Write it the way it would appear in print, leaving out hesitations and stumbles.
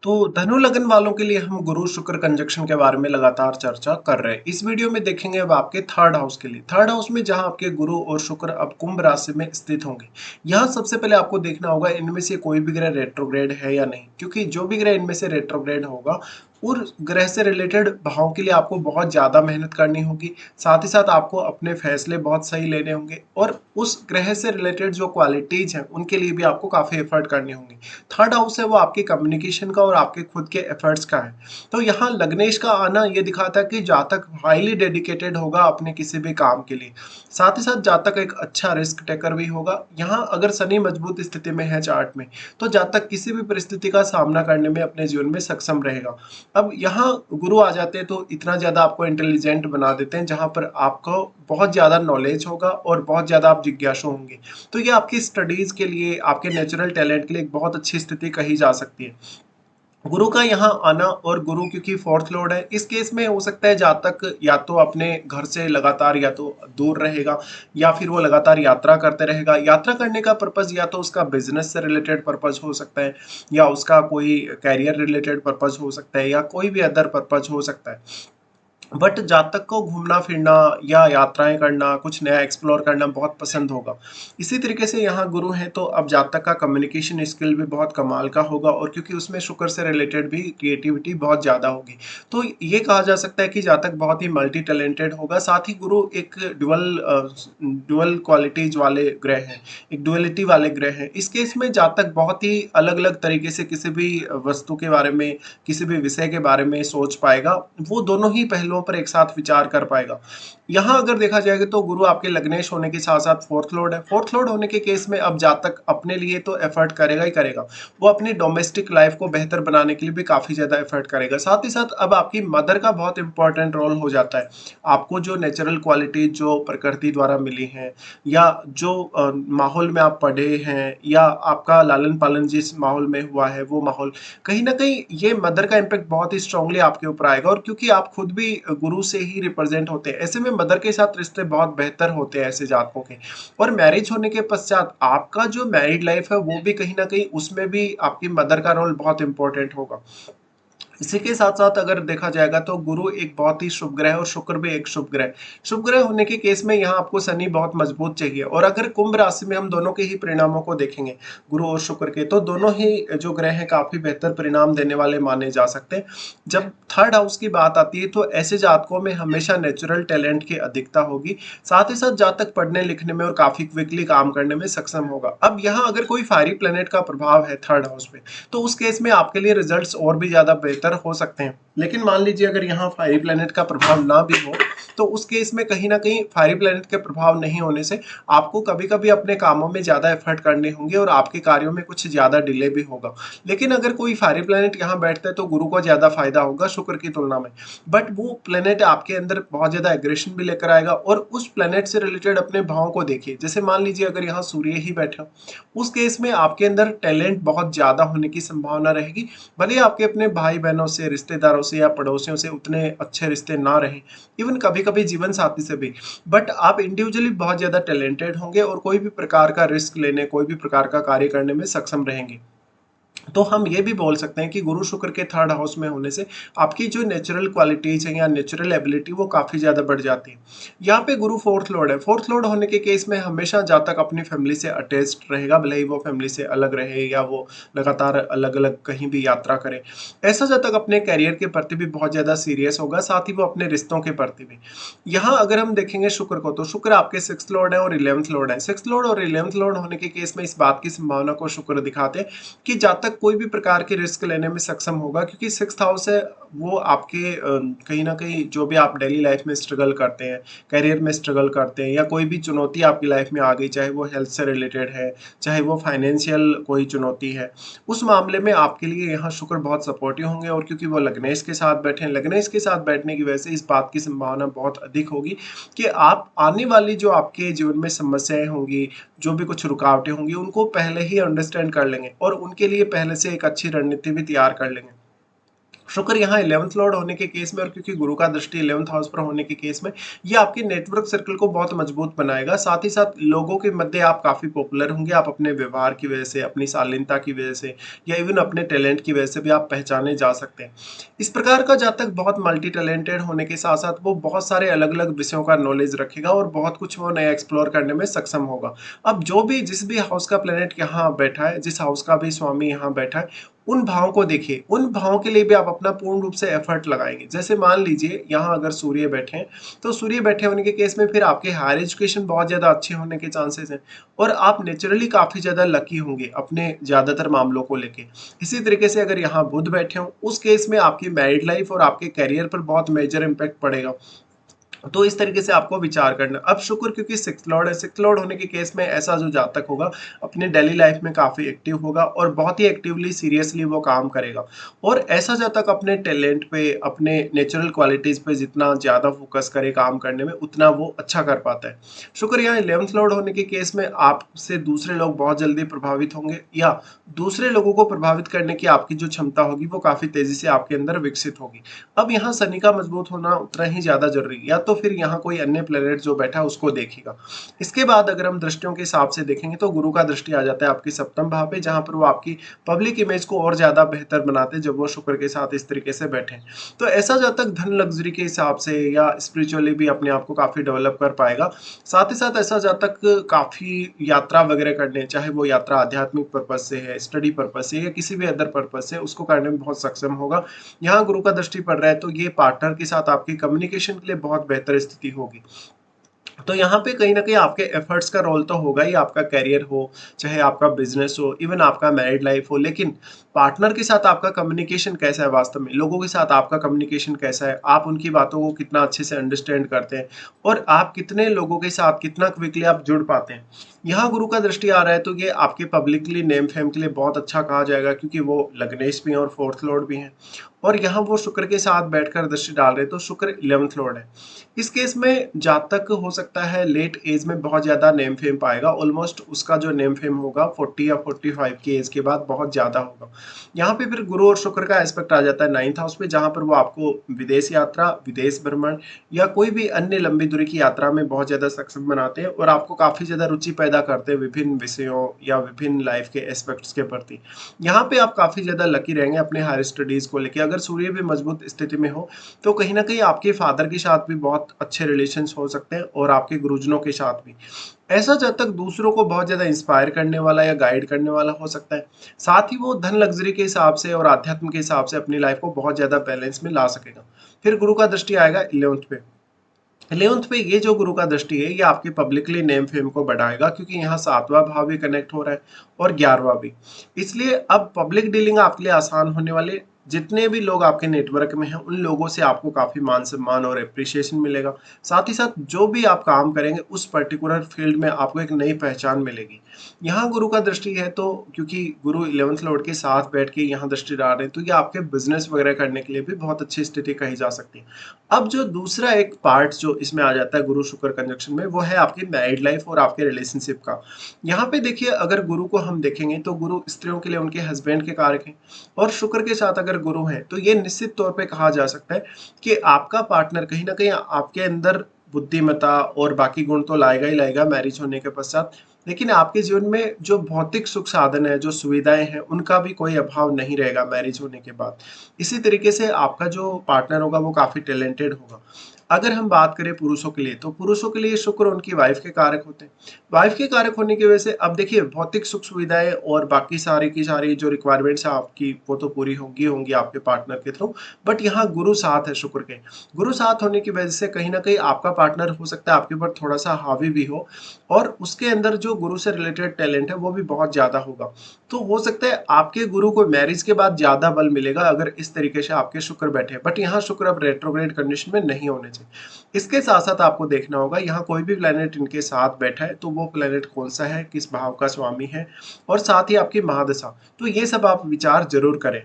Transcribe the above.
तो धनु लगन वालों के लिए हम गुरु शुक्र कंजक्शन के बारे में लगातार चर्चा कर रहे हैं। इस वीडियो में देखेंगे अब आपके थर्ड हाउस के लिए। थर्ड हाउस में जहां आपके गुरु और शुक्र अब कुंभ राशि में स्थित होंगे। यहां सबसे पहले आपको देखना होगा इनमें से कोई भी ग्रह रेट्रोग्रेड है या नहीं, क्योंकि जो भी ग्रह इनमें से रेट्रोग्रेड होगा उस ग्रह से रिलेटेड भाव के लिए आपको बहुत ज़्यादा मेहनत करनी होगी। साथ ही साथ आपको अपने फैसले बहुत सही लेने होंगे और उस ग्रह से रिलेटेड जो क्वालिटीज़ हैं उनके लिए भी आपको काफ़ी एफर्ट करनी होंगी। थर्ड हाउस है वो आपकी कम्युनिकेशन का और आपके खुद के एफर्ट्स का है। तो यहाँ लग्नेश का आना ये दिखाता है कि जातक हाईली डेडिकेटेड होगा अपने किसी भी काम के लिए। साथ ही साथ जातक एक अच्छा रिस्क टेकर भी होगा। यहाँ अगर शनि मजबूत स्थिति में है चार्ट में, तो जातक किसी भी परिस्थिति का सामना करने में अपने जीवन में सक्षम रहेगा। अब यहाँ गुरु आ जाते हैं तो इतना ज़्यादा आपको इंटेलिजेंट बना देते हैं, जहाँ पर आपको बहुत ज़्यादा नॉलेज होगा और बहुत ज़्यादा आप जिज्ञासु होंगे। तो ये आपकी स्टडीज़ के लिए, आपके नेचुरल टैलेंट के लिए एक बहुत अच्छी स्थिति कही जा सकती है। गुरु का यहाँ आना, और गुरु क्योंकि फोर्थ लॉर्ड है, इस केस में हो सकता है जातक या तो अपने घर से लगातार या तो दूर रहेगा, या फिर वो लगातार यात्रा करते रहेगा। यात्रा करने का पर्पज या तो उसका बिजनेस से रिलेटेड पर्पज हो सकता है, या उसका कोई कैरियर रिलेटेड पर्पज हो सकता है, या कोई भी अदर पर्पज हो सकता है। बट जातक को घूमना फिरना या यात्राएं करना, कुछ नया एक्सप्लोर करना बहुत पसंद होगा। इसी तरीके से यहाँ गुरु है तो अब जातक का कम्युनिकेशन स्किल भी बहुत कमाल का होगा, और क्योंकि उसमें शुक्र से रिलेटेड भी क्रिएटिविटी बहुत ज़्यादा होगी। तो ये कहा जा सकता है कि जातक बहुत ही मल्टी टैलेंटेड होगा। साथ ही गुरु एक ड्युअल क्वालिटीज वाले ग्रह हैं, एक डुअलिटी वाले ग्रह हैं। इस केस में जातक बहुत ही अलग अलग तरीके से किसी भी वस्तु के बारे में, किसी भी विषय के बारे में सोच पाएगा। वो दोनों ही पहलुओं पर एक साथ विचार कर पाएगा। यहाँ अगर देखा जाएगा तो गुरु आपके लग्नेश होने के साथ साथ फोर्थ लॉर्ड है। फोर्थ लॉर्ड होने के केस में अब जातक अपने लिए तो एफर्ट करेगा ही करेगा, वो अपनी डोमेस्टिक लाइफ को बेहतर बनाने के लिए भी काफी ज्यादा एफर्ट करेगा। साथ ही साथ अब आपकी मदर का बहुत इंपॉर्टेंट रोल हो जाता है। आपको जो नेचुरल क्वालिटी जो प्रकृति द्वारा मिली है, या जो माहौल में आप पढ़े हैं, या आपका लालन पालन जिस माहौल में हुआ है, वो माहौल कहीं ना कहीं ये मदर का इम्पैक्ट बहुत ही स्ट्रांगली आपके ऊपर आएगा। और क्योंकि आप खुद भी गुरु से ही रिप्रेजेंट होते हैं, ऐसे में मदर के साथ रिश्ते बहुत बेहतर होते हैं ऐसे जातकों के। और मैरिज होने के पश्चात आपका जो मैरिड लाइफ है वो भी कहीं ना कहीं, उसमें भी आपकी मदर का रोल बहुत इंपॉर्टेंट होगा। इसी के साथ साथ अगर देखा जाएगा तो गुरु एक बहुत ही शुभ ग्रह है और शुक्र भी एक शुभ ग्रह। शुभ ग्रह होने के केस में यहाँ आपको शनि बहुत मजबूत चाहिए। और अगर कुंभ राशि में हम दोनों के ही परिणामों को देखेंगे, गुरु और शुक्र के, तो दोनों ही जो ग्रह हैं काफी बेहतर परिणाम देने वाले माने जा सकते हैं। जब थर्ड हाउस की बात आती है तो ऐसे जातकों में हमेशा नेचुरल टैलेंट की अधिकता होगी। साथ ही साथ जातक पढ़ने लिखने में और काफी क्विकली काम करने में सक्षम होगा। अब यहाँ अगर कोई फायरी प्लेनेट का प्रभाव है थर्ड हाउस में, तो उस केस में आपके लिए रिजल्ट्स और भी ज्यादा बेहतर हो सकते हैं। लेकिन मान लीजिए अगर यहाँ फायरी प्लेनेट का प्रभाव ना भी हो, तो उस केस में कहीं ना कहीं फायरी प्लेनेट के प्रभाव नहीं होने से आपको कभी कभी अपने कामों में ज्यादा एफर्ट करने होंगे और आपके कार्यों में कुछ ज्यादा डिले भी होगा। लेकिन अगर कोई फायरी प्लेनेट यहाँ बैठता है तो गुरु को ज्यादा फायदा होगा शुक्र की तुलना में। बट वो प्लेनेट आपके अंदर बहुत ज्यादा एग्रेशन भी लेकर आएगा। और उस प्लेनेट से रिलेटेड अपने भावों को देखिए। जैसे मान लीजिए अगर यहाँ सूर्य ही बैठा, उस केस में आपके अंदर टैलेंट बहुत ज्यादा होने की संभावना रहेगी। भले ही आपके अपने भाई बहनों से, रिश्तेदारों से या पड़ोसियों से उतने अच्छे रिश्ते ना रहें, इवन कभी कभी जीवन साथी से भी, बट आप इंडिविजुअली बहुत ज्यादा टैलेंटेड होंगे और कोई भी प्रकार का रिस्क लेने, कोई भी प्रकार का कार्य करने में सक्षम रहेंगे। तो हम ये भी बोल सकते हैं कि गुरु शुक्र के थर्ड हाउस में होने से आपकी जो नेचुरल क्वालिटीज है या नेचुरल एबिलिटी वो काफी ज्यादा बढ़ जाती है। यहाँ पे गुरु फोर्थ लॉर्ड है। फोर्थ लॉर्ड होने के केस में हमेशा जातक अपनी फैमिली से अटैच्ड रहेगा, भले ही वो फैमिली से अलग रहे या वो लगातार अलग अलग कहीं भी यात्रा करे। ऐसा जातक अपने कैरियर के प्रति भी बहुत ज्यादा सीरियस होगा, साथ ही वो अपने रिश्तों के प्रति भी। यहाँ अगर हम देखेंगे शुक्र को, तो शुक्र आपके सिक्स लॉर्ड है और 11th लॉर्ड है। सिक्स लॉर्ड और 11th लॉर्ड होने के केस में इस बात की संभावना को शुक्र दिखाते हैं कि जातक कोई भी प्रकार के रिस्क लेने में सक्षम होगा, क्योंकि सिक्स्थ हाउस है वो आपके कहीं ना कहीं जो भी आप डेली लाइफ में स्ट्रगल करते हैं, करियर में स्ट्रगल करते हैं, या कोई भी चुनौती आपकी लाइफ में आ गई, चाहे वो हेल्थ से रिलेटेड है, चाहे वो फाइनेंशियल कोई चुनौती है, उस मामले में आपके लिए यहाँ शुक्र बहुत सपोर्टिव होंगे। और क्योंकि वो लग्नेश के साथ बैठे हैं, लग्नेश के साथ बैठने की वजह से इस बात की संभावना बहुत अधिक होगी कि आप आने वाली जो आपके जीवन में समस्याएं होंगी, जो भी कुछ रुकावटें होंगी, उनको पहले ही अंडरस्टैंड कर लेंगे और उनके लिए पहले से एक अच्छी रणनीति भी तैयार कर लेंगे। शुक्र यहाँ 11th लॉर्ड होने के केस में और क्योंकि गुरु का दृष्टि 11th हाउस पर होने के केस में ये आपके नेटवर्क सर्कल को बहुत मजबूत बनाएगा। साथ ही साथ लोगों के मध्य आप काफ़ी पॉपुलर होंगे। आप अपने व्यवहार की वजह से, अपनी शालीनता की वजह से या इवन अपने टैलेंट की वजह से भी आप पहचाने जा सकते हैं। इस प्रकार का जातक बहुत मल्टी टैलेंटेड होने के साथ-साथ वो बहुत सारे अलग-अलग विषयों का नॉलेज रखेगा और बहुत कुछ वो नया एक्सप्लोर करने में सक्षम होगा। अब जो भी जिस भी हाउस का प्लैनेट यहाँ बैठा है, जिस हाउस का भी स्वामी यहाँ बैठा है, उन भावों को देखिए, उन भावों के लिए भी आप अपना पूर्ण रूप से एफर्ट लगाएँगे। जैसे मान लीजिए यहाँ अगर सूर्य बैठे हैं, तो सूर्य बैठे होने के केस में फिर आपके हायर एजुकेशन बहुत ज़्यादा अच्छे होने के चांसेस हैं और आप नेचुरली काफ़ी ज़्यादा लकी होंगे अपने ज़्यादातर मामलों को लेके। इसी तरीके से अगर यहाँ बुध बैठे हों, उस केस में आपकी मैरिड लाइफ और आपके करियर पर बहुत मेजर इम्पैक्ट पड़ेगा। तो इस तरीके से आपको विचार करना। अब शुक्र क्योंकि सिक्स्थ लॉर्ड है, सिक्स्थ लॉर्ड होने के केस में ऐसा जो जातक होगा अपने डेली लाइफ में काफ़ी एक्टिव होगा और बहुत ही एक्टिवली सीरियसली वो काम करेगा और ऐसा जातक अपने टैलेंट पे, अपने नेचुरल क्वालिटीज़ पे जितना ज़्यादा फोकस करे काम करने में, उतना वो अच्छा कर पाता है। शुक्र यहाँ 11th लॉर्ड होने के केस में आपसे दूसरे लोग बहुत जल्दी प्रभावित होंगे या दूसरे लोगों को प्रभावित करने की आपकी जो क्षमता होगी वो काफ़ी तेज़ी से आपके अंदर विकसित होगी। अब यहाँ शनि का मजबूत होना उतना ही ज़्यादा ज़रूरी है, या तो फिर यहाँ कोई अन्य प्लेनेट जो बैठा है उसको देखेगा। इसके बाद अगर हम दृष्टियों के हिसाब से देखेंगे तो गुरु का दृष्टि आ जाता है आपके सप्तम भाव पे, जहाँ पर वो आपकी पब्लिक इमेज को और ज़्यादा बेहतर बनाते हैं जब वो शुक्र के साथ इस तरीके से बैठे हैं। तो ऐसा जातक धन लग्जरी के हिसाब से या स्पिरिचुअली भी अपने आप को काफ़ी डेवलप कर पाएगा। साथ ही साथ ऐसा जातक काफ़ी यात्रा वगैरह करने, चाहे वो यात्रा आध्यात्मिक पर्पज से है, स्टडी पर्पज से या किसी भी अदर पर्पज से, उसको करने में बहुत सक्षम होगा। यहाँ गुरु का दृष्टि पड़ रहा है तो ये पार्टनर के साथ आपकी कम्युनिकेशन के लिए बहुत बेहतर स्थिति होगी। तो यहाँ पे कहीं न कहीं आपके एफर्ट्स का रोल तो होगा ही, आपका करियर हो, चाहे आपका बिज़नेस हो, इवन आपका मैरिड लाइफ हो, लेकिन पार्टनर के साथ आपका कम्युनिकेशन कैसा है वास्तव में, लोगों के साथ आपका कम्युनिकेशन कैसा है, आप उनकी बातों को कितना अच्छे से अंडरस्टैंड करते हैं और आप कितने लोगों के साथ कितना क्विकली आप जुड़ पाते हैं। यहाँ गुरु का दृष्टि आ रहा है तो ये आपके पब्लिकली नेम फेम के लिए बहुत अच्छा कहा जाएगा क्योंकि वो लग्नेश भी हैं और फोर्थ लॉर्ड भी हैं और यहाँ वो शुक्र के साथ बैठकर दृष्टि डाल रहे हैं तो शुक्र 11th लॉर्ड है। इस केस में जातक हो सकता है लेट एज में बहुत ज़्यादा नेम फेम पाएगा, ऑलमोस्ट उसका जो नेम फेम होगा 40 या 45 की एज के बाद बहुत ज़्यादा होगा। यहाँ पे फिर गुरु और शुक्र का एस्पेक्ट आ जाता है 9th हाउस पे, जहाँ पर वो आपको विदेश यात्रा, विदेश भ्रमण या कोई भी अन्य लंबी दूरी की यात्रा में बहुत ज़्यादा सक्षम बनाते हैं और आपको काफ़ी ज़्यादा रुचि पैदा करते हैं विभिन्न विषयों या विभिन्न लाइफ के एस्पेक्ट्स के प्रति। यहाँ पे आप काफ़ी ज़्यादा लकी रहेंगे अपने हायर स्टडीज़ को लेके। अगर सूर्य भी मजबूत स्थिति में हो तो कहीं न कहीं आपके फादर के साथ भी बहुत अच्छे रिलेशंस हो सकते हैं और आपके गुरुजनों के साथ भी। ऐसा जातक दूसरों को बहुत ज़्यादा इंस्पायर करने वाला या गाइड करने वाला हो सकता है। साथ ही वो धन लग्ज़री के हिसाब से और आध्यात्म के हिसाब से अपनी लाइफ को बहुत ज़्यादा बैलेंस में ला सकेगा। फिर गुरु का दृष्टि आएगा 11th पे। 11th पे ये जो गुरु का दृष्टि है ये आपके पब्लिकली नेम फेम को बढ़ाएगा क्योंकि यहाँ 7वां भाव भी कनेक्ट हो रहा है और 11वां भी। इसलिए अब पब्लिक डीलिंग आपके लिए आसान होने वाली। जितने भी लोग आपके नेटवर्क में हैं उन लोगों से आपको काफ़ी मान सम्मान और एप्रिसिएशन मिलेगा। साथ ही साथ जो भी आप काम करेंगे उस पर्टिकुलर फील्ड में आपको एक नई पहचान मिलेगी। यहाँ गुरु का दृष्टि है तो क्योंकि गुरु 11th लॉर्ड के साथ बैठ के यहाँ दृष्टि डाल रहे हैं तो ये आपके बिजनेस वगैरह करने के लिए भी बहुत अच्छी स्थिति कही जा सकती है। अब जो दूसरा एक पार्ट जो इसमें आ जाता है गुरु शुक्र कंजक्शन में, वो है आपकी मैरिड लाइफ और आपके रिलेशनशिप का। यहाँ पे देखिए अगर गुरु को हम देखेंगे तो गुरु स्त्रियों के लिए उनके हस्बैंड के कारक हैं और शुक्र के साथ अगर गुरु हैं तो ये निश्चित तौर पे कहा जा सकता है कि आपका पार्टनर कहीं ना कहीं आपके अंदर बुद्धिमत्ता और बाकी गुण तो लाएगा ही लाएगा मैरिज होने के पश्चात, लेकिन आपके जीवन में जो भौतिक सुख साधन है, जो सुविधाएं हैं, उनका भी कोई अभाव नहीं रहेगा मैरिज होने के बाद। इसी तरीके से आपका जो पार्टनर होगा वो काफी टैलेंटेड होगा। अगर हम बात करें पुरुषों के लिए तो पुरुषों के लिए शुक्र उनकी वाइफ के कारक होते हैं। वाइफ के कारक होने की वजह से अब देखिए भौतिक सुख सुविधाएं और बाकी सारी की सारी जो रिक्वायरमेंट्स है आपकी वो तो पूरी होंगी होंगी आपके पार्टनर के थ्रू, बट यहाँ गुरु साथ है शुक्र के। गुरु साथ होने की वजह से कहीं ना कहीं आपका पार्टनर हो सकता है आपके ऊपर थोड़ा सा हावी भी हो और उसके अंदर जो गुरु से रिलेटेड टैलेंट है वो भी बहुत ज्यादा होगा। तो हो सकता है आपके गुरु को मैरिज के बाद ज्यादा बल मिलेगा अगर इस तरीके से आपके शुक्र बैठे, बट यहाँ शुक्र अब रेट्रोग्रेड कंडीशन में नहीं होने चाहिए। इसके साथ साथ आपको देखना होगा यहाँ कोई भी प्लेनेट इनके साथ बैठा है तो वो प्लेनेट कौन सा है, किस भाव का स्वामी है और साथ ही आपकी महादशा, तो ये सब आप विचार जरूर करें।